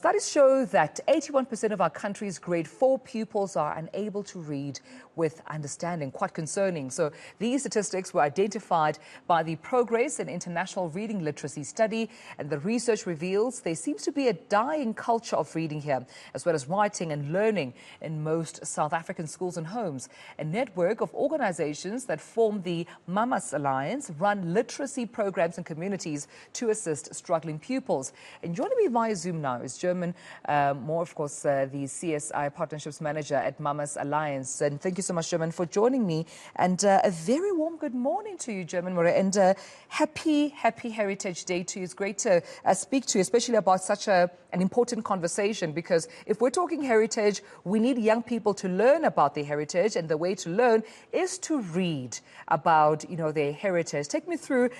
Studies show that 81% of our country's grade 4 pupils are unable to read with understanding. Quite concerning. So these statistics were identified by the Progress in International Reading Literacy study, and the research reveals there seems to be a dying culture of reading here, as well as writing and learning in most South African schools and homes. A network of organizations that form the Mamas Alliance run literacy programs in communities to assist struggling pupils. And joining me via Zoom now is German, of course, the CSI Partnerships Manager at Mamas Alliance. And thank you so much, German, for joining me. And a very warm good morning to you, German, and happy Heritage Day to you. It's great to speak to you, especially about such an important conversation, because if we're talking heritage, we need young people to learn about their heritage, and the way to learn is to read about, their heritage. Take me through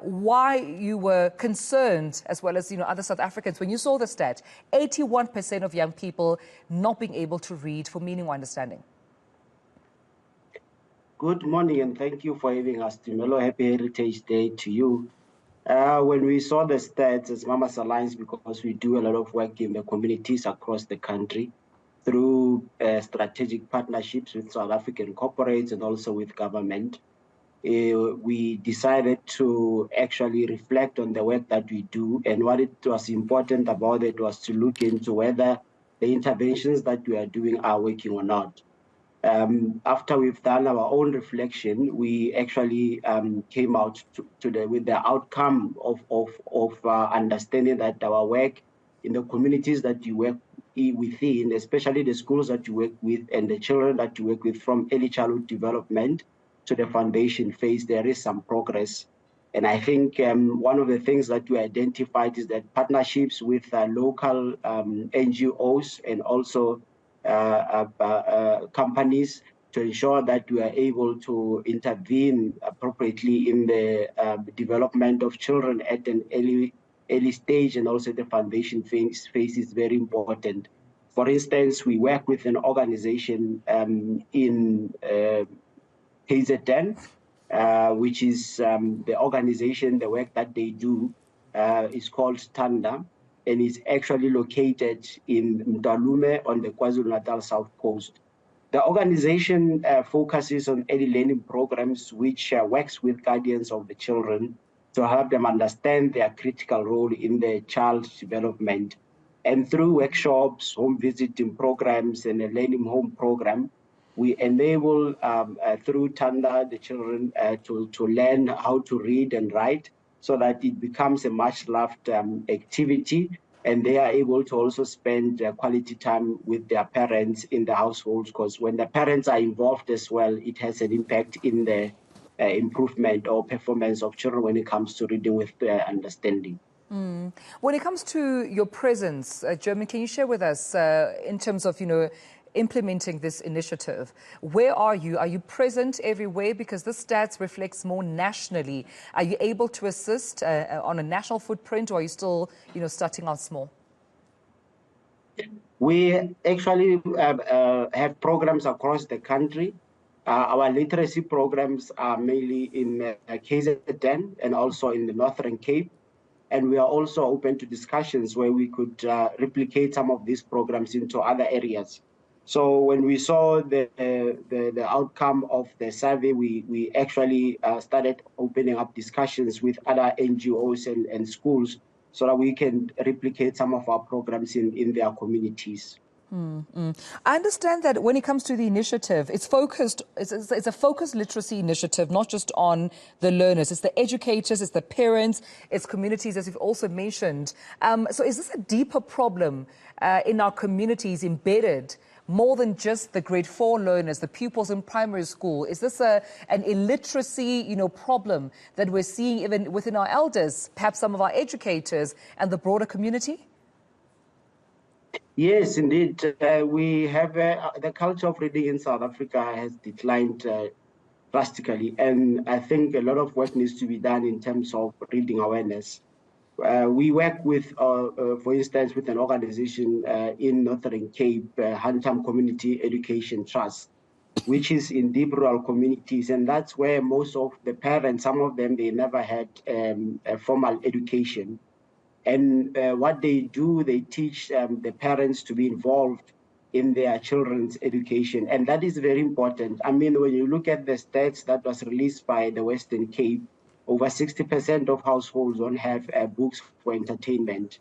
why you were concerned, as well as, other South Africans, when you saw the stat, 81% of young people not being able to read for meaning or understanding. Good morning, and thank you for having us, Timelo. Happy Heritage Day to you. When we saw the stats as Mamas Alliance, because we do a lot of work in the communities across the country through strategic partnerships with South African corporates and also with government, we decided to actually reflect on the work that we do, and what it was important about it was to look into whether the interventions that we are doing are working or not. After we've done our own reflection, we actually came out with the outcome of understanding that our work in the communities that you work within, especially the schools that you work with and the children that you work with from early childhood development to the foundation phase, there is some progress. And I think one of the things that we identified is that partnerships with local NGOs and also companies to ensure that we are able to intervene appropriately in the development of children at an early stage, and also the foundation phase is very important. For instance, we work with an organization in KZN, which is the organization, the work that they do is called Tanda, and is actually located in Mdalume on the KwaZulu-Natal South Coast. The organization focuses on early learning programs, which works with guardians of the children to help them understand their critical role in their child's development. And through workshops, home visiting programs, and a learning home program, we enable, through Tanda, the children to learn how to read and write, so that it becomes a much-loved activity, and they are able to also spend quality time with their parents in the households, because when the parents are involved as well, it has an impact in the improvement or performance of children when it comes to reading with understanding. When it comes to your presence, German, can you share with us in terms of, implementing this initiative? Where are you? Are you present everywhere? Because this stats reflects more nationally. Are you able to assist on a national footprint, or are you still, starting out small? We actually have programs across the country. Our literacy programs are mainly in KZN and also in the Northern Cape. And we are also open to discussions where we could replicate some of these programs into other areas. So when we saw the outcome of the survey, we actually started opening up discussions with other NGOs and schools so that we can replicate some of our programs in their communities. I understand that when it comes to the initiative, it's a focused literacy initiative, not just on the learners. It's the educators, it's the parents, it's communities, as you've also mentioned. So is this a deeper problem in our communities embedded, more than just the grade 4 learners, the pupils in primary school? Is this an illiteracy, problem that we're seeing even within our elders, perhaps some of our educators and the broader community? Yes, indeed. We have the culture of reading in South Africa has declined drastically, and I think a lot of work needs to be done in terms of reading awareness. We work with, for instance, with an organization in Northern Cape, Hantam Community Education Trust, which is in deep rural communities, and that's where most of the parents, some of them, they never had a formal education. And what they do, they teach the parents to be involved in their children's education. And that is very important. I mean, when you look at the stats that was released by the Western Cape, over 60% of households don't have books for entertainment.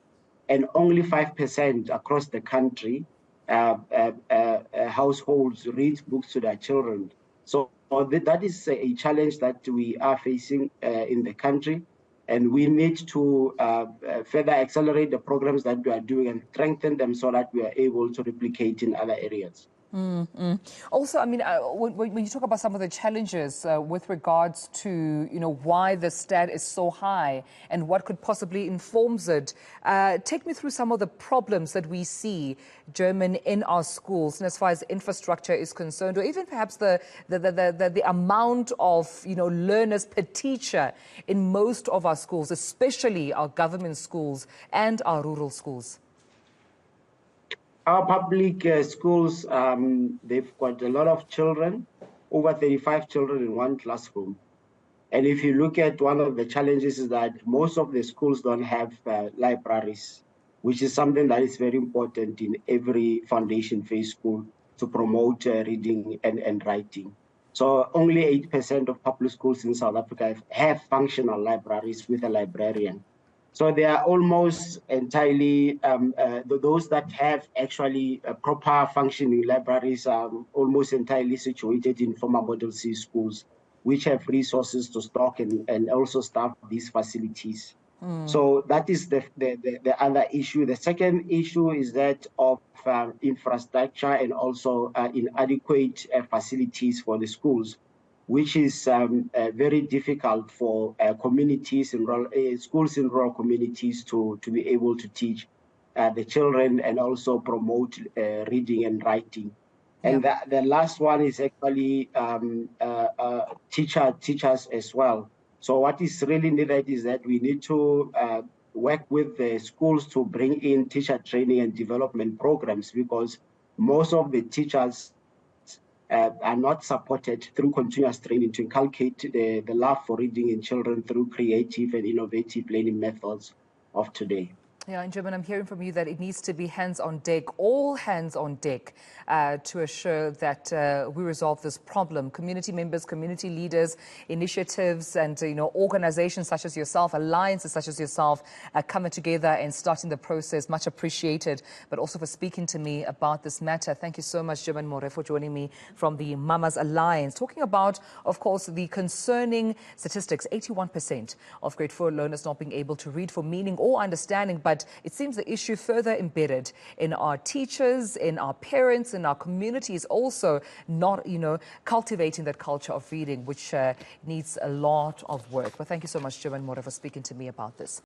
And only 5% across the country, households read books to their children. So that is a challenge that we are facing in the country. And we need to further accelerate the programs that we are doing and strengthen them so that we are able to replicate in other areas. Also, I mean, when you talk about some of the challenges with regards to, why the stat is so high and what could possibly inform it, take me through some of the problems that we see, German, in our schools, and as far as infrastructure is concerned, or even perhaps the amount of, learners per teacher in most of our schools, especially our government schools and our rural schools. Our public schools, they've got a lot of children, over 35 children in one classroom. And if you look at one of the challenges is that most of the schools don't have libraries, which is something that is very important in every foundation phase school to promote reading and writing. So only 8% of public schools in South Africa have functional libraries with a librarian. So they are almost entirely, those that have actually proper functioning libraries are almost entirely situated in former Model C schools, which have resources to stock and also staff these facilities. So that is the other issue. The second issue is that of infrastructure and also inadequate facilities for the schools, which is very difficult for communities in rural, schools in rural communities to be able to teach the children and also promote reading and writing. And the last one is actually teachers as well. So what is really needed is that we need to work with the schools to bring in teacher training and development programs, because most of the teachers are not supported through continuous training to inculcate the love for reading in children through creative and innovative learning methods of today. Yeah, and German, I'm hearing from you that it needs to be hands on deck, all hands on deck, to assure that we resolve this problem. Community members, community leaders, initiatives, and organizations such as yourself, alliances such as yourself, coming together and starting the process. Much appreciated, but also for speaking to me about this matter. Thank you so much, German More, for joining me from the Mamas Alliance, talking about, of course, the concerning statistics: 81% of grade 4 learners not being able to read for meaning or understanding. But it seems the issue further embedded in our teachers, in our parents, in our communities, also not, cultivating that culture of reading, which needs a lot of work. But thank you so much, German More, for speaking to me about this.